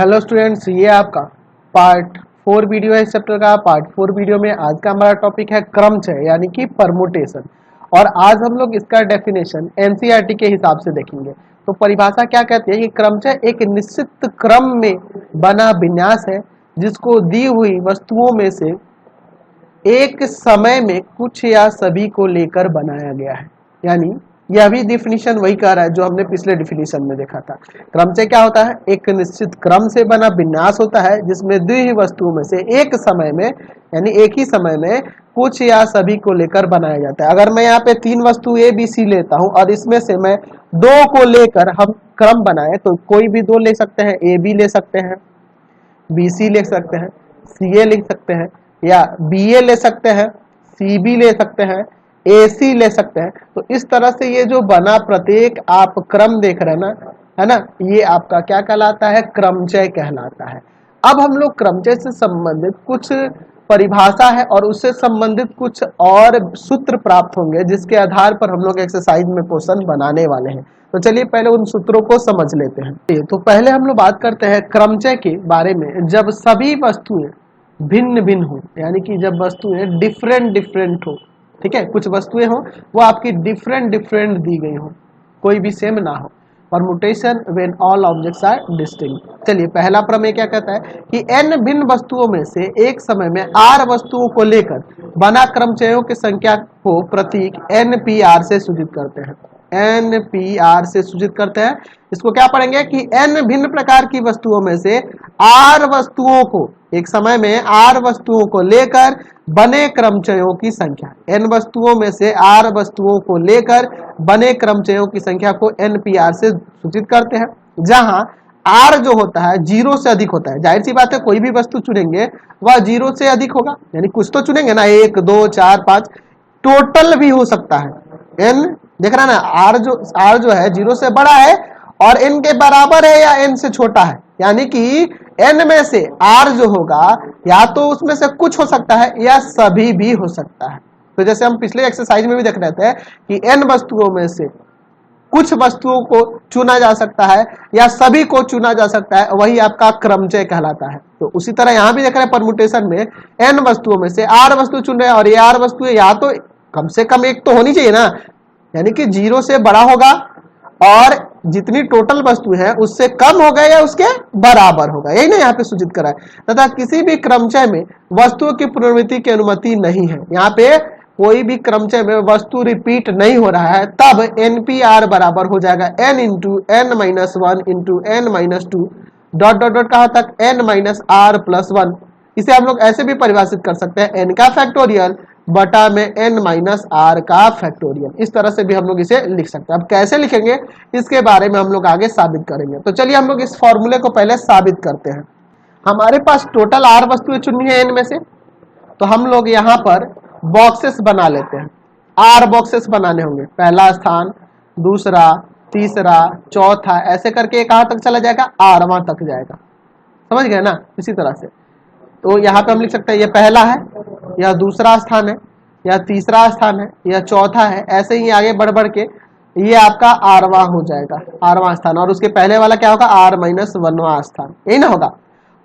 Hello students, ये आपका part 4 video है। इस चैप्टर का पार्ट 4 वीडियो में आज का हमारा टॉपिक है क्रमचय यानी कि परमुटेशन। और आज हम लोग इसका डेफिनेशन एनसीईआरटी के हिसाब से देखेंगे। तो परिभाषा क्या कहती है कि क्रमचय एक निश्चित क्रम में बना विन्यास है जिसको दी हुई वस्तुओं में से एक समय में कुछ या सभी को लेकर बनाया गया है। यानी यह भी डिफिनीशन वही कह रहा है जो हमने पिछले डिफिनीशन में देखा था। क्रमचय क्या होता है? एक निश्चित क्रम से बना विन्यास होता है जिसमें दी हुई वस्तुओं में से एक समय में यानी एक ही समय में कुछ या सभी को लेकर बनाया जाता है। अगर मैं यहाँ पे 3 वस्तु ए बी सी लेता हूँ और इसमें से मैं 2 को लेकर हम क्रम बनाए तो कोई भी 2 ले सकते हैं, ए बी ले सकते हैं, बी सी ले सकते हैं, सी ए लिख सकते हैं, या बी ए ले सकते हैं, सी बी ले सकते हैं, ए सी ले सकते हैं। तो इस तरह से ये जो बना प्रत्येक आप क्रम देख रहे हैं ना, है ना, ये आपका क्या कहलाता है? क्रमचय कहलाता है। अब हम लोग क्रमचय से संबंधित कुछ परिभाषा है और उससे संबंधित कुछ और सूत्र प्राप्त होंगे जिसके आधार पर हम लोग एक्सरसाइज में क्वेश्चन बनाने वाले हैं। तो चलिए पहले उन सूत्रों को समझ लेते हैं। तो पहले हम लोग बात करते हैं क्रमचय के बारे में। जब सभी वस्तुएं भिन्न भिन्न हो, यानी कि जब वस्तुएं डिफरेंट हो, ठीक है, कुछ वस्तुएं हो वो आपकी डिफरेंट दी गई हो, कोई भी सेम ना हो। Permutation when all objects are distinct. चलिए पहला प्रमेय क्या कहता है कि n भिन्न वस्तुओं में से एक समय में r वस्तुओं को लेकर बना क्रमचयों की संख्या को प्रतीक npr से सूचित करते हैं। npr से सूचित करते हैं। इसको क्या पढ़ेंगे कि n भिन्न प्रकार की वस्तुओं में से r वस्तुओं को एक समय में r वस्तुओं को लेकर बने क्रमचयों की संख्या, n वस्तुओं में से r वस्तुओं को लेकर बने क्रमचयों की संख्या को npr से सूचित करते हैं। जहां r जो होता है 0 से अधिक होता है। जाहिर सी बात है कोई भी वस्तु चुनेंगे वह 0 से अधिक होगा, यानी कुछ तो चुनेंगे ना, 1 2 4 5, टोटल भी हो सकता है। n देख रहा ना, r जो है 0 से बड़ा है और n के बराबर है या n से छोटा है, यानी कि n में से r जो होगा या तो उसमें से कुछ हो सकता है या सभी भी हो सकता है। तो जैसे हम पिछले एक्सरसाइज में भी देख रहे थे कि n वस्तुओं में से कुछ वस्तुओं को चुना जा सकता है या सभी को चुना जा सकता है, वही आपका क्रमचय कहलाता है। तो उसी तरह यहां भी देख रहे हैं परमुटेशन में n वस्तुओं में से r वस्तु चुन रहे हैं और ये r वस्तुएं या तो कम से कम एक तो होनी चाहिए ना, यानी कि 0 से बड़ा होगा और जितनी टोटल वस्तु है उससे कम होगा या उसके बराबर होगा, यही ना यहाँ पे सूचित करा है। तथा किसी भी क्रमचय में वस्तुओं की पुनरावृत्ति की अनुमति नहीं है। यहाँ पे कोई भी क्रमचय में वस्तु रिपीट नहीं हो रहा है, तब npr बराबर हो जाएगा n into n minus 1 into n minus 2 dot dot dot कहाँ तक n माइनस r प्लस 1। इसे हम लोग ऐसे भी परिभाषित कर सकते हैं n का फैक्टोरियल बटा में n माइनस r का फैक्टोरियल। इस तरह से भी हम लोग इसे लिख सकते हैं। अब कैसे लिखेंगे इसके बारे में हम लोग आगे साबित करेंगे। तो चलिए हम लोग इस फॉर्मूले को पहले साबित करते हैं। हमारे पास टोटल r वस्तुएं चुननी है n में से, तो हम लोग यहाँ पर बॉक्सेस बना लेते हैं। r बॉक्सेस बनाने होंगे, पहला स्थान, दूसरा, तीसरा, चौथा, ऐसे करके कहाँ तक चला जाएगा? rवां तक जाएगा। समझ गए ना? इसी तरह से तो यहाँ पे हम लिख सकते हैं ये पहला है, या दूसरा स्थान है, या तीसरा स्थान है, या चौथा है। ऐसे ही आगे बढ़ बढ़ के ये आपका rवां हो जाएगा, rवां स्थान, और उसके पहले वाला क्या होगा? r माइनस 1वां स्थान, यही ना होगा।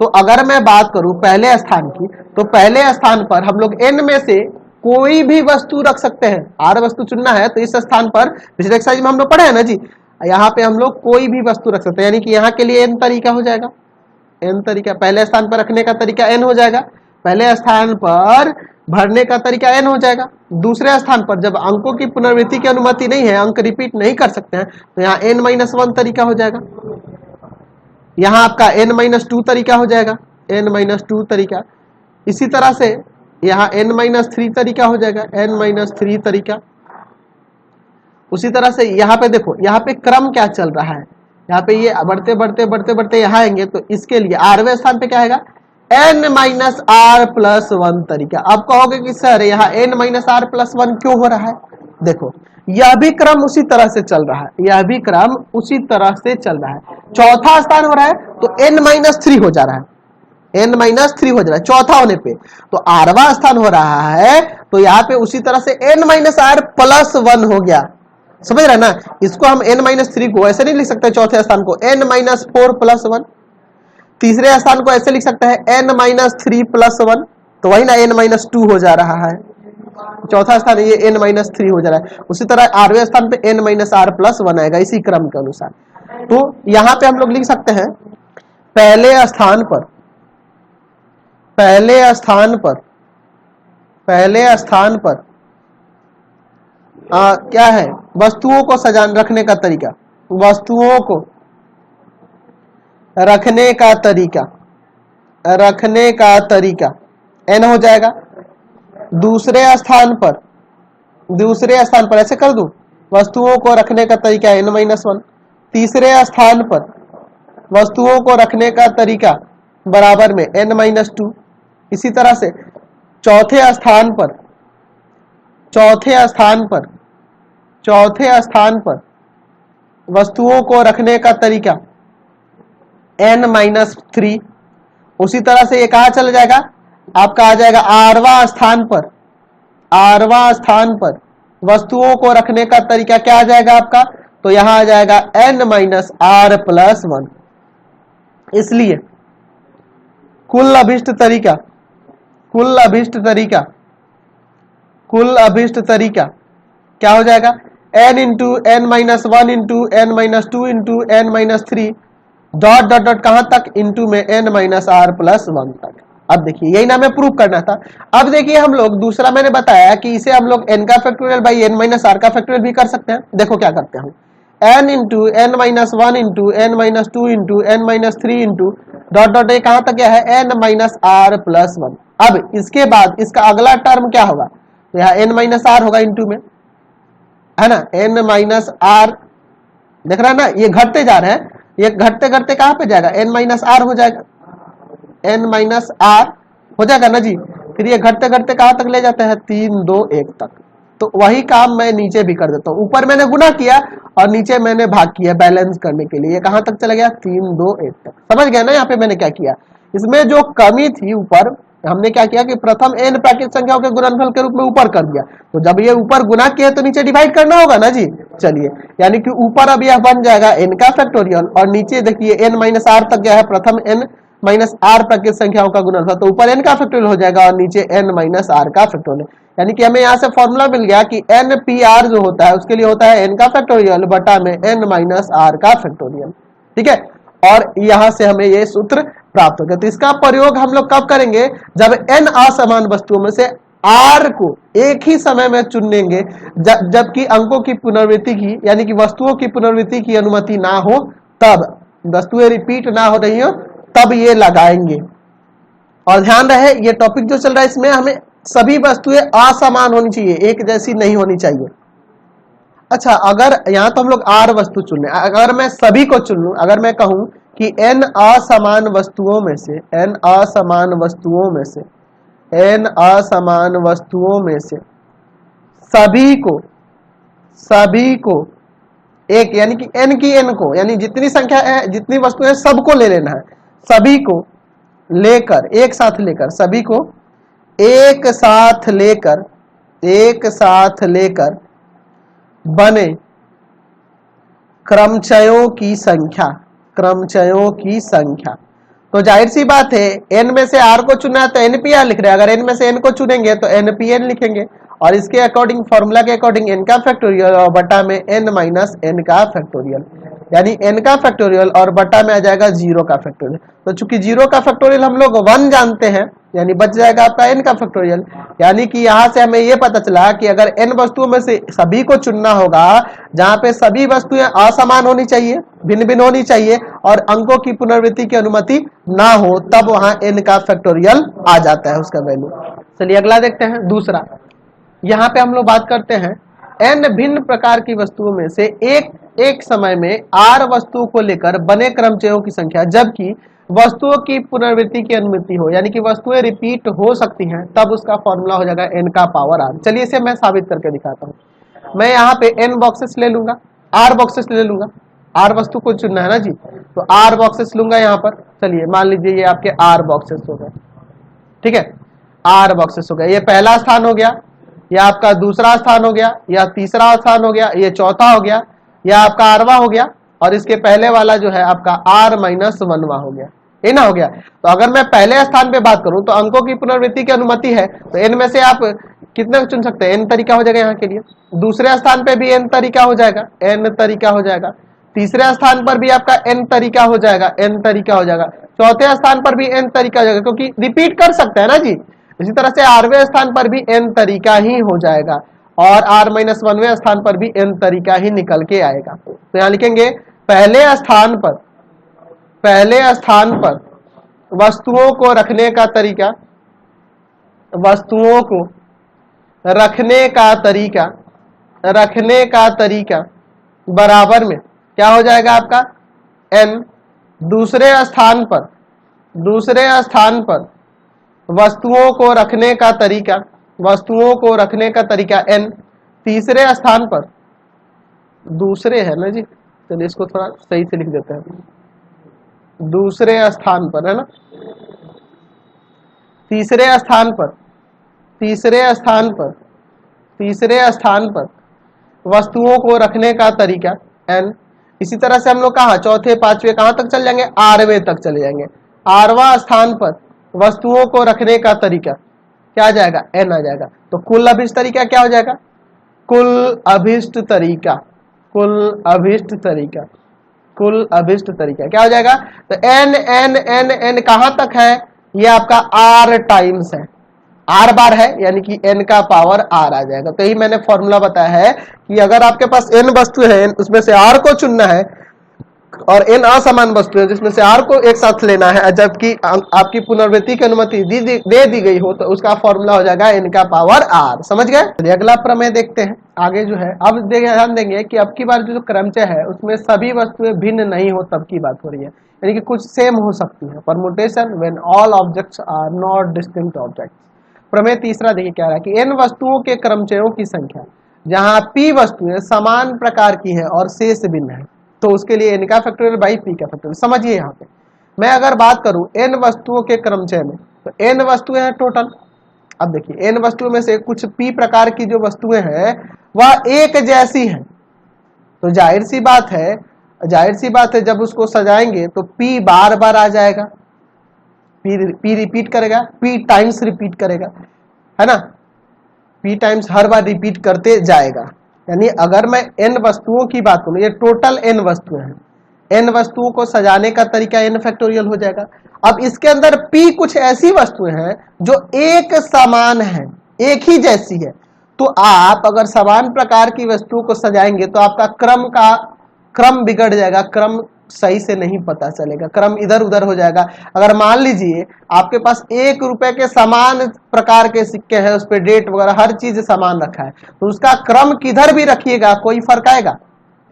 तो अगर मैं बात करूं पहले स्थान की, तो पहले स्थान पर हम लोग n में से कोई भी वस्तु रख सकते हैं। r वस्तु चुनना है तो इस स्थान पर पिछले एक्सरसाइज में हम लोग पढ़े हैं ना जी, यहाँ पे हम लोग कोई भी वस्तु रख सकते हैं, यानी कि यहाँ के लिए n तरीका हो जाएगा। n तरीका, पहले स्थान पर रखने का तरीका n हो जाएगा, पहले स्थान पर भरने का तरीका n हो जाएगा। दूसरे स्थान पर जब अंकों की पुनरावृत्ति की अनुमति नहीं है, अंक रिपीट नहीं कर सकते हैं, तो यहाँ n माइनस 1 तरीका हो जाएगा। यहाँ आपका n माइनस 2 तरीका हो जाएगा, n माइनस 2 तरीका। इसी तरह से यहाँ n माइनस 3 तरीका हो जाएगा, n माइनस 3 तरीका। उसी तरह से यहाँ पे देखो, यहाँ पे क्रम क्या चल रहा है, यहाँ पे ये बढ़ते यहाँ आएंगे तो इसके लिए rवें स्थान पे क्या आएगा? n माइनस r प्लस 1 तरीका। अब कहोगे कि सर यहाँ n माइनस r प्लस 1 क्यों हो रहा है? देखो यह भी क्रम उसी तरह से चल रहा है, यह भी क्रम उसी तरह से चल रहा है। चौथा स्थान हो रहा है तो n माइनस 3 हो जा रहा है, n माइनस 3 हो जा रहा है चौथा होने पे। तो rवां स्थान हो रहा है तो यहाँ पे उसी तरह से n माइनस r प्लस 1 हो गया। समझ रहे ना? इसको हम n माइनस 3 को ऐसे नहीं लिख सकते चौथे स्थान को n माइनस 4 प्लस 1। तीसरे स्थान को ऐसे लिख सकते हैं n-3+1, तो वही ना n-2 हो जा रहा है। चौथा स्थान ये n-3 हो जा रहा है। उसी तरह आठवें स्थान पे n-r+1 आएगा इसी क्रम के अनुसार। तो यहां पे हम लोग लिख सकते हैं पहले स्थान पर क्या है, वस्तुओं को सजान रखने का तरीका, वस्तुओं को रखने का तरीका n हो जाएगा। दूसरे स्थान पर ऐसे कर दूं, वस्तुओं को रखने का तरीका n-1। तीसरे स्थान पर वस्तुओं को रखने का तरीका बराबर में n-2। इसी तरह से चौथे स्थान पर वस्तुओं को रखने का तरीका n-3। उसी तरह से ये कहा चला जाएगा, आपका आ जाएगा आठवां स्थान पर वस्तुओं को रखने का तरीका क्या आ जाएगा आपका, तो यहां आ जाएगा n-r+1। इसलिए कुल अभिष्ट तरीका क्या हो जाएगा, n into n-1 into n-2 into n-3 dot dot dot कहां तक, इंटू में n-r+1 तक। अब देखिए यही ना हमें प्रूव करना था। अब देखिए हम लोग दूसरा मैंने बताया कि इसे हम लोग n का फैक्टोरियल बाई n-r का फैक्टोरियल भी कर सकते हैं। देखो क्या करते हैं, n into n-1 into n-2 into n-3 into dot dot ये कहां तक क्या है, n-r+1। अब इसके बाद इसका अगला टर्म क्या होगा, तो यहाँ n-r होगा इंटू में, है ना, n-r देख रहा है ना, ये घटते जा रहे हैं, ये घटते घटते कहां पे जाएगा, n-r हो जाएगा, n-r हो जाएगा ना जी। फिर ये घटते घटते कहां तक ले जाता है, 3 2 1 तक। तो वही काम मैं नीचे भी कर देता हूं, ऊपर मैंने गुना किया और नीचे मैंने भाग किया बैलेंस करने के लिए। ये कहां तक चला गया, 3 2 1 तक। समझ गया ना यहाँ पे मैंने क्या किया, इसमें जो कमी थी ऊपर हमने क्या किया कि प्रथम n प्राकृत संख्याओं के गुणनफल के रूप में ऊपर कर दिया। तो जब ये ऊपर गुना किया तो नीचे डिवाइड करना होगा ना जी। चलिए, यानी कि ऊपर अब यह बन जाएगा n का फैक्टोरियल और नीचे देखिए n-r तक गया है, प्रथम n-r प्राकृत संख्याओं का गुणनफल, तो ऊपर n का फैक्टोरियल हो जाएगा और नीचे n-r का फैक्टोरियल। यानी कि हमें यहाँ से फॉर्मूला मिल गया कि npr जो होता है उसके लिए होता है n का फैक्टोरियल बटा में n-r का फैक्टोरियल। ठीक है, और यहां से हमें ये सूत्र प्राप्त हो गया। तो इसका प्रयोग हम लोग कब करेंगे, जब n असमान वस्तुओं में से r को एक ही समय में चुनेंगे, जबकि अंकों की पुनरावृत्ति की यानी कि वस्तुओं की पुनरावृत्ति की अनुमति ना हो, तब वस्तुएं रिपीट ना हो रही हो तब ये लगाएंगे। और ध्यान रहे ये टॉपिक जो चल रहा है इसमें हमें सभी वस्तुएं असमान होनी चाहिए, एक जैसी नहीं होनी चाहिए। अच्छा, अगर यहाँ तो हम लोग r वस्तु चुन लें, अगर मैं सभी को चुन लूं, अगर मैं कहूं कि n असमान वस्तुओं में से सभी को एक, यानी कि n की n को, यानी जितनी संख्या है जितनी वस्तुएं सबको ले लेना है, सभी को लेकर एक साथ लेकर बने क्रमचयों की संख्या। तो जाहिर सी बात है n में से r को चुना है तो npr लिख रहे हैं, अगर n में से n को चुनेंगे तो npn लिखेंगे और इसके अकॉर्डिंग फॉर्मूला के अकॉर्डिंग n का फैक्टोरियल और बटा में n-n का फैक्टोरियल, यानी n का फैक्टोरियल और बटा में आ जाएगा 0 का फैक्टोरियल। तो चूंकि 0 का फैक्टोरियल हम लोग 1 जानते हैं, यानी बच जाएगा आपका n का फैक्टोरियल। यानी कि यहाँ से हमें ये पता चला कि अगर n वस्तुओं में से सभी को चुनना होगा, जहाँ पे सभी वस्तुएं असमान होनी चाहिए, भिन्न भिन्न होनी चाहिए और अंकों की पुनरावृत्ति की अनुमति ना हो, तब वहां n का फैक्टोरियल आ जाता है उसका वैल्यू। चलिए अगला देखते हैं दूसरा। यहाँ पे हम लोग बात करते हैं n भिन्न प्रकार की वस्तुओं में से एक समय में r वस्तुओं को लेकर बने क्रमचयों की संख्या, जबकि वस्तुओं की पुनरावृत्ति की अनुमति हो, यानी कि वस्तुएं रिपीट हो सकती हैं, तब उसका फॉर्मूला हो जाएगा n का पावर r। चलिए इसे मैं साबित करके दिखाता हूँ। मैं यहाँ पे n बॉक्सेस ले लूंगा, r बॉक्सेस ले लूंगा, r वस्तु को चुनना है ना जी, तो r बॉक्सेस लूंगा यहाँ पर। चलिए मान लीजिए ये आपके r बॉक्सेस हो गए, ठीक है, r बॉक्सेस हो गए। ये पहला स्थान हो गया, यह आपका दूसरा स्थान हो गया, यह तीसरा स्थान हो गया, ये चौथा हो गया, यह आपका 8वां हो गया और इसके पहले वाला जो है आपका r-1वां हो गया। ये ना हो गया। तो अगर मैं पहले स्थान पे बात करूं तो अंकों की पुनरावृत्ति की अनुमति है, तो n में से आप कितने चुन सकते हैं, n तरीका हो जाएगा यहाँ के लिए। दूसरे स्थान पे भी n तरीका हो जाएगा, n तरीका हो जाएगा। तीसरे स्थान पर भी आपका n तरीका हो जाएगा, n तरीका हो जाएगा। चौथे स्थान पर भी n तरीका हो जाएगा, क्योंकि रिपीट कर सकते हैं ना जी। इसी तरह से 8वें स्थान पर भी n तरीका ही हो जाएगा, और r-1वें स्थान पर भी n तरीका ही निकल के आएगा। तो यहाँ लिखेंगे पहले स्थान पर वस्तुओं को रखने का तरीका, वस्तुओं को रखने का तरीका बराबर में क्या हो जाएगा आपका n। दूसरे स्थान पर वस्तुओं को रखने का तरीका n। तीसरे स्थान पर दूसरे है ना जी, चलिए इसको थोड़ा सही से लिख देते हैं, दूसरे स्थान पर है ना, तीसरे स्थान पर वस्तुओं को रखने का तरीका n। इसी तरह से हम लोग कहा चौथे पांचवें कहां तक चल जाएंगे, 8वें तक चले जाएंगे। 8वां स्थान पर वस्तुओं को रखने का तरीका क्या आ जाएगा, n आ जाएगा। तो कुल अभिष्ट तरीका क्या हो जाएगा, कुल अभिष्ट तरीका क्या हो जाएगा। तो n n n n कहां तक है, ये आपका r टाइम्स है, r बार है, यानी कि n का पावर r आ जाएगा। तो यही मैंने फॉर्मूला बताया है कि अगर आपके पास n वस्तु है, उसमें से r को चुनना है, और n असमान वस्तु है जिसमें से r को एक साथ लेना है, जबकि आपकी पुनरावृत्ति की अनुमति दे दी गई हो, तो उसका फॉर्मूला हो जाएगा n का पावर r। समझ गए। अगला प्रमेय देखते हैं आगे जो है। अब ध्यान देंगे कि अब की बार जो क्रमचय है उसमें सभी वस्तुएं भिन्न नहीं हो, तब की बात हो रही है, यानी कि कुछ सेम हो सकती है। Permutation when all objects are not distinct objects. प्रमेय तीसरा देखिए क्या रहा कि n वस्तुओं के क्रमचयों की संख्या जहां p वस्तुएं समान प्रकार की है और शेष भिन्न है, तो उसके लिए n का फैक्टोरियल बाई p का फैक्टोरियल। समझिए यहाँ पे मैं अगर बात करूं n वस्तुओं के क्रमचय में, तो n वस्तुएं हैं टोटल। अब देखिए n वस्तुओं में से कुछ p प्रकार की जो वस्तुएं हैं वह एक जैसी हैं, तो जाहिर सी बात है जब उसको सजाएंगे तो p बार बार आ जाएगा, p रिपीट करेगा, p टाइम्स रिपीट करेगा, है ना, p टाइम्स हर बार रिपीट करते जाएगा। यानी अगर मैं n वस्तुओं की बात करूं, ये टोटल n वस्तुएं हैं, n वस्तुओं को सजाने का तरीका n फैक्टोरियल हो जाएगा। अब इसके अंदर p कुछ ऐसी वस्तुएं हैं जो एक समान है, एक ही जैसी है, तो आप अगर समान प्रकार की वस्तुओं को सजाएंगे तो आपका क्रम बिगड़ जाएगा, क्रम सही से नहीं पता चलेगा, क्रम इधर उधर हो जाएगा। अगर मान लीजिए आपके पास 1 रुपए के समान प्रकार के सिक्के हैं, उस पर डेट वगैरह हर चीज समान रखा है, तो उसका क्रम किधर भी रखिएगा कोई फर्क आएगा।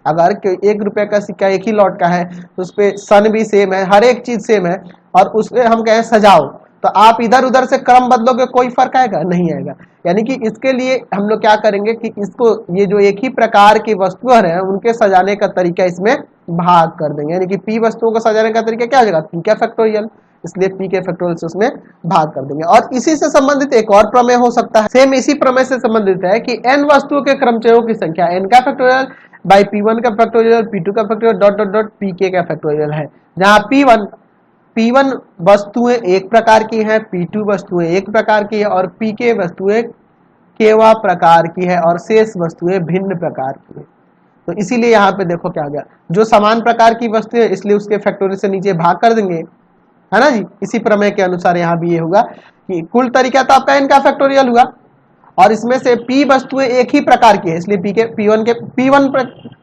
अगर 1 रुपए का सिक्का एक ही लॉट का है तो उस पर सन भी सेम है, हर एक चीज सेम है, और उसमें हम कहें सजाओ, तो आप इधर उधर से क्रम बदलोगे कोई फर्क आएगा, नहीं आएगा। यानी कि इसके लिए हम लोग क्या करेंगे कि इसको, ये जो एक ही प्रकार की वस्तुएं हैं उनके सजाने का तरीका इसमें भाग कर देंगे, यानी कि p वस्तुओं को सजाने का तरीका क्या हो जाएगा, p का फैक्टोरियल, इसलिए p के फैक्टोरियल से उसमें भाग कर देंगे। और इसी से संबंधित एक और प्रमेय हो सकता है, सेम इसी प्रमेय से संबंधित है कि n वस्तुओं के क्रमचयों की संख्या n का फैक्टोरियल बाई p1 का फैक्टोरियल, p2 का factorial dot dot dot pk का फैक्टोरियल है, जहां p1 वस्तुएं एक प्रकार की हैं, p2 वस्तुएं एक प्रकार की है, और pk वस्तुएं केवा प्रकार की है, और शेष वस्तुएं भिन्न प्रकार की है। तो इसीलिए यहाँ पे देखो क्या आ गया, जो समान प्रकार की वस्तु है इसलिए उसके फैक्टोरियल से नीचे भाग कर देंगे, है ना जी। इसी प्रमेय के अनुसार यहाँ भी ये होगा कि कुल तरीका तो आपका n का फैक्टोरियल हुआ, और इसमें से p वस्तुएं एक ही प्रकार की है, इसलिए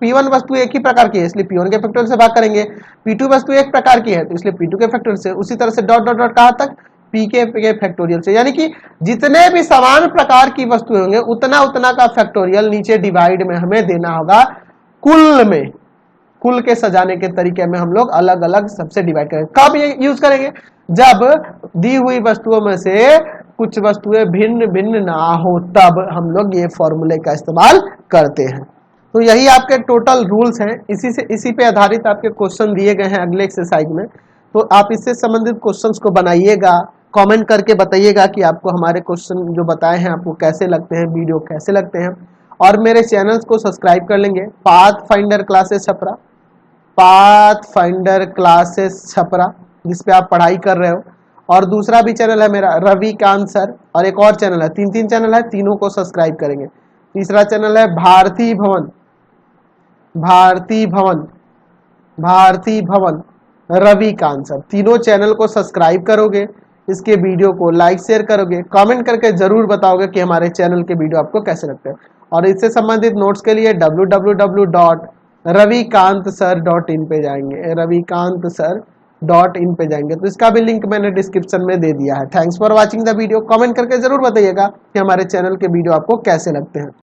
p1 वस्तु एक ही प्रकार की है, इसलिए p1 के फैक्टोरियल से भाग करेंगे। p2 वस्तु एक प्रकार की है तो इसलिए p2 के फैक्टोरियल से, उसी तरह से डॉट डॉट डॉट कहां तक, pk के फैक्टोरियल से। यानी कि जितने भी समान प्रकार की वस्तुएं होंगे उतना उतना का फैक्टोरियल नीचे डिवाइड में हमें देना होगा कुल में। कुल के सजाने के तरीके में हम लोग अलग अलग सबसे डिवाइड करेंगे। कब ये यूज करेंगे, जब दी हुई वस्तुओं में से कुछ वस्तुएं भिन्न भिन्न ना हो, तब हम लोग ये फॉर्मूले का इस्तेमाल करते हैं। तो यही आपके टोटल रूल्स हैं, इसी पे आधारित आपके क्वेश्चन दिए गए हैं अगले एक्सरसाइज में। तो आप इससे संबंधित क्वेश्चंस को बनाइएगा, कमेंट करके बताइएगा कि आपको हमारे क्वेश्चन जो बताए हैं आपको कैसे लगते हैं, वीडियो कैसे लगते हैं, और मेरे चैनल्स को सब्सक्राइब कर लेंगे। पाथ फाइंडर क्लासेस छपरा जिस पे आप पढ़ाई कर रहे हो, और दूसरा भी चैनल है मेरा रविकांत सर, और एक और चैनल है, तीन चैनल है, तीनों को सब्सक्राइब करेंगे। तीसरा चैनल है भारती भवन, भारती भवन, भारती भवन रविकांत सर। तीनों चैनल को सब्सक्राइब करोगे, इसके वीडियो को लाइक शेयर करोगे, कमेंट करके जरूर बताओगे कि हमारे चैनल के वीडियो आपको कैसे लगते हैं। और इससे संबंधित नोट्स के लिए www.ravikantsir.in पे जाएंगे, ravikantsir.in पे जाएंगे, तो इसका भी लिंक मैंने डिस्क्रिप्शन में दे दिया है। Thanks for watching the video. Comment करके जरूर बताइएगा कि हमारे चैनल के वीडियो आपको कैसे लगते हैं।